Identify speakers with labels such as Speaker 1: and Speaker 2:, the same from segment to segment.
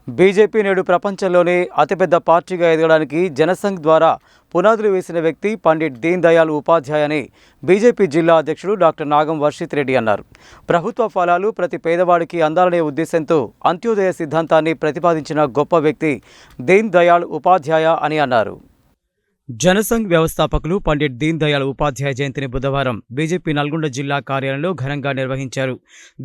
Speaker 1: BJP నేడు ప్రపంచంలోనే అతిపెద్ద పార్టీగా ఎదగడానికి జనసంఘ్ ద్వారా పునాదులు వేసిన వ్యక్తి పండిట్ దీన్ దయాళ్ ఉపాధ్యాయ అని బీజేపీ జిల్లా అధ్యక్షుడు డాక్టర్ నాగం వర్షిత్ రెడ్డి అన్నారు. ప్రభుత్వ ఫలాలు ప్రతి పేదవాడికి అందాలనే ఉద్దేశంతో అంత్యోదయ సిద్ధాంతాన్ని ప్రతిపాదించిన గొప్ప వ్యక్తి దీన్ దయాళ్ ఉపాధ్యాయ అని అన్నారు. జనసంఘ్ వ్యవస్థాపకులు పండిట్ దీన్ దయాళ్ ఉపాధ్యాయ జయంతిని బుధవారం బీజేపీ నల్గొండ జిల్లా కార్యాలయంలో ఘనంగా నిర్వహించారు.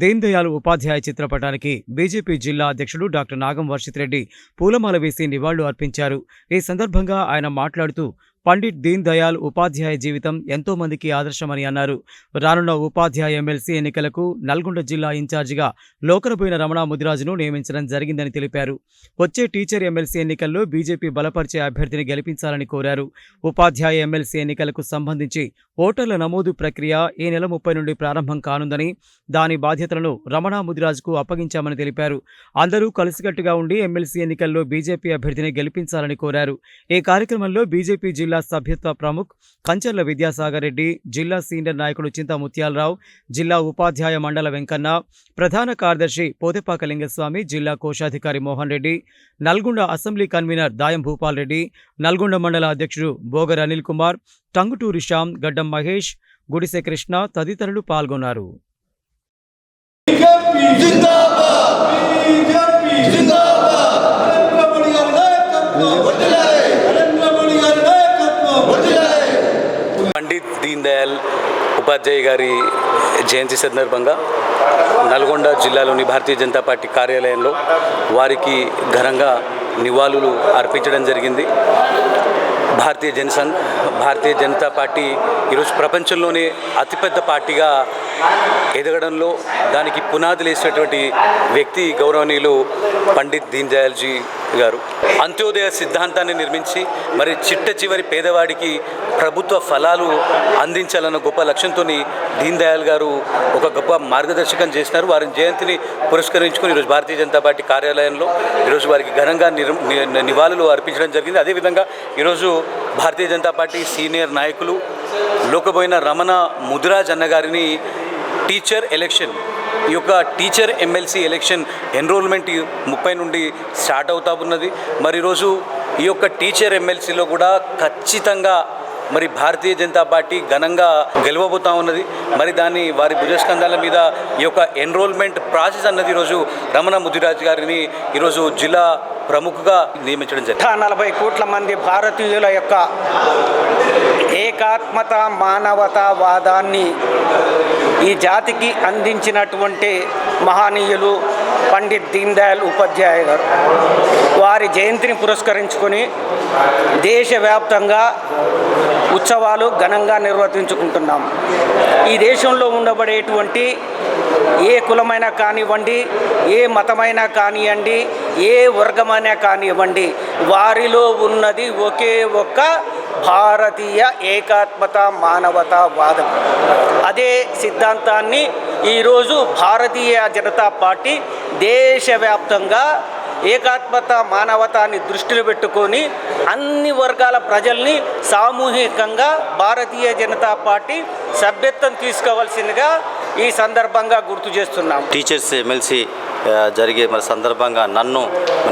Speaker 1: దీన్ దయాళ్ ఉపాధ్యాయ చిత్రపటానికి బీజేపీ జిల్లా అధ్యక్షుడు డాక్టర్ నాగం వర్షిత్ రెడ్డి పూలమాల వేసి నివాళులు అర్పించారు. ఈ సందర్భంగా ఆయన మాట్లాడుతూ పండిట్ దీన్ దయాళ్ ఉపాధ్యాయ జీవితం ఎంతో మందికి ఆదర్శమని అన్నారు. రానున్న ఉపాధ్యాయ ఎమ్మెల్సీ ఎన్నికలకు నల్గొండ జిల్లా ఇన్ఛార్జిగా లోకరబోయిన రమణ ముదిరాజును నియమించడం జరిగిందని తెలిపారు. వచ్చే టీచర్ ఎమ్మెల్సీ ఎన్నికల్లో బీజేపీ బలపరిచే అభ్యర్థిని గెలిపించాలని కోరారు. ఉపాధ్యాయ ఎమ్మెల్సీ ఎన్నికలకు సంబంధించి ఓటర్ల నమోదు ప్రక్రియ ఈ నెల 30 నుండి ప్రారంభం కానుందని, దాని బాధ్యతలను రమణ ముదిరాజుకు అప్పగించామని తెలిపారు. అందరూ కలిసికట్టుగా ఉండి ఎమ్మెల్సీ ఎన్నికల్లో బీజేపీ అభ్యర్థిని గెలిపించాలని కోరారు. ఈ కార్యక్రమంలో బీజేపీ జిల్లా సభ్యత్వ ప్రముఖ్ కంచర్ల విద్యాసాగర్ రెడ్డి, జిల్లా సీనియర్ నాయకుడు చింత ముత్యాలరావు, జిల్లా ఉపాధ్యాయ మండల వెంకన్న, ప్రధాన కార్యదర్శి పోతెపాక లింగస్వామి, జిల్లా కోశాధికారి మోహన్ రెడ్డి, నల్గొండ అసెంబ్లీ కన్వీనర్ దాయం భూపాల్ రెడ్డి, నల్గొండ మండల అధ్యక్షుడు బోగర్ అనిల్ కుమార్, టంగుటూరి శ్యామ్, గడ్డం మహేష్, గుడిసె కృష్ణ తదితరులు పాల్గొన్నారు.
Speaker 2: పండిట్ దీన్ దయాళ్ ఉపాధ్యాయ గారి జయంతి సందర్భంగా నల్గొండ జిల్లాలోని భారతీయ జనతా పార్టీ కార్యాలయంలో వారికి ఘనంగా నివాళులు అర్పించడం జరిగింది. భారతీయ జనసంఘ్, భారతీయ జనతా పార్టీ ఈరోజు ప్రపంచంలోనే అతిపెద్ద పార్టీగా ఎదగడంలో దానికి పునాదులు వేసినటువంటి వ్యక్తి గౌరవనీయులు పండిట్ దీన్ దయాళ్జీ గారు. అంత్యోదయ సిద్ధాంతాన్ని నిర్మించి మరి చిట్ట చివరి పేదవాడికి ప్రభుత్వ ఫలాలు అందించాలన్న గొప్ప లక్ష్యంతో దీన్ దయాళ్ గారు ఒక గొప్ప మార్గదర్శకం చేసినారు. వారి జయంతిని పురస్కరించుకుని ఈరోజు భారతీయ జనతా పార్టీ కార్యాలయంలో ఈరోజు వారికి ఘనంగా నివాళులు అర్పించడం జరిగింది. అదేవిధంగా ఈరోజు భారతీయ జనతా పార్టీ సీనియర్ నాయకులు లోకబోయిన రమణ ముదిరాజ్ అన్న గారిని టీచర్ ఎలక్షన్, ఈ యొక్క టీచర్ ఎమ్మెల్సీ ఎలక్షన్ ఎన్రోల్మెంట్ 30 నుండి స్టార్ట్ అవుతా ఉన్నది. మరి ఈరోజు ఈ యొక్క టీచర్ ఎమ్మెల్సీలో కూడా ఖచ్చితంగా మరి భారతీయ జనతా పార్టీ ఘనంగా గెలవబోతూ ఉన్నది. మరి దాన్ని వారి భుజస్కంధాల మీద ఈ యొక్క ఎన్రోల్మెంట్ ప్రాసెస్ అన్నది ఈరోజు రమణ ముదిరాజ్ గారిని ఈరోజు జిల్లా ప్రముఖగా నియమించడం జరిగింది.
Speaker 3: 40 కోట్ల మంది భారతీయుల యొక్క ఏకాత్మత మానవతావాదాన్ని ఈ జాతికి అందించినటువంటి మహనీయులు పండిట్ దీన్ దయాళ్ ఉపాధ్యాయ గారు. వారి జయంతిని పురస్కరించుకొని దేశవ్యాప్తంగా ఉత్సవాలు ఘనంగా నిర్వర్తించుకుంటున్నాం. ఈ దేశంలో ఉండబడేటువంటి ఏ కులమైనా కానివ్వండి, ఏ మతమైనా కానివ్వండి, ఏ వర్గమైనా కానివ్వండి, వారిలో ఉన్నది ఒకే ఒక్క భారతీయ ఏకాత్మత మానవతావాదం. అదే సిద్ధాంతాన్ని ఈరోజు భారతీయ జనతా పార్టీ దేశవ్యాప్తంగా ఏకాత్మత మానవతాన్ని దృష్టిలో పెట్టుకొని అన్ని వర్గాల ప్రజల్ని సామూహికంగా భారతీయ జనతా పార్టీ సభ్యత్వం తీసుకోవాల్సిందిగా ఈ సందర్భంగా గుర్తు చేస్తున్నాం.
Speaker 4: టీచర్స్ ఎమ్మెల్సీ జరిగే మరి సందర్భంగా నన్ను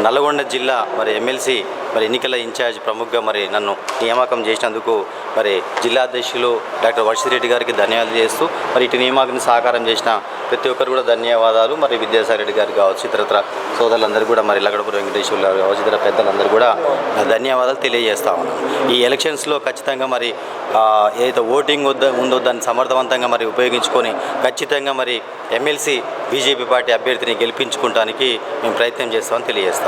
Speaker 4: నల్గొండ జిల్లా మరి ఎమ్మెల్సీ మరి ఎన్నికల ఇన్ఛార్జ్ ప్రముఖంగా మరి నన్ను నియామకం చేసినందుకు మరి జిల్లా అధ్యక్షులు డాక్టర్ వర్షిత్ రెడ్డి గారికి ధన్యవాదాలు చేస్తూ మరి ఇటు నియామకాన్ని సహకారం చేసిన ప్రతి ఒక్కరు కూడా ధన్యవాదాలు. మరి విద్యాసాగర్ రెడ్డి గారికి కావచ్చు, ఇతరత్ర సోదరులందరూ కూడా మరి లగడపురం వెంకటేశ్వర గారు కావచ్చు, ఇతర పెద్దలందరూ కూడా ధన్యవాదాలు తెలియజేస్తా ఉన్నాను. ఈ ఎలక్షన్స్లో ఖచ్చితంగా మరి ఏదైతే ఓటింగ్ ఉందో దాన్ని సమర్థవంతంగా మరి ఉపయోగించుకొని ఖచ్చితంగా మరి ఎమ్మెల్సీ బీజేపీ పార్టీ అభ్యర్థిని గెలిపించుకోవడానికి మేము ప్రయత్నం చేస్తామని తెలియజేస్తాం.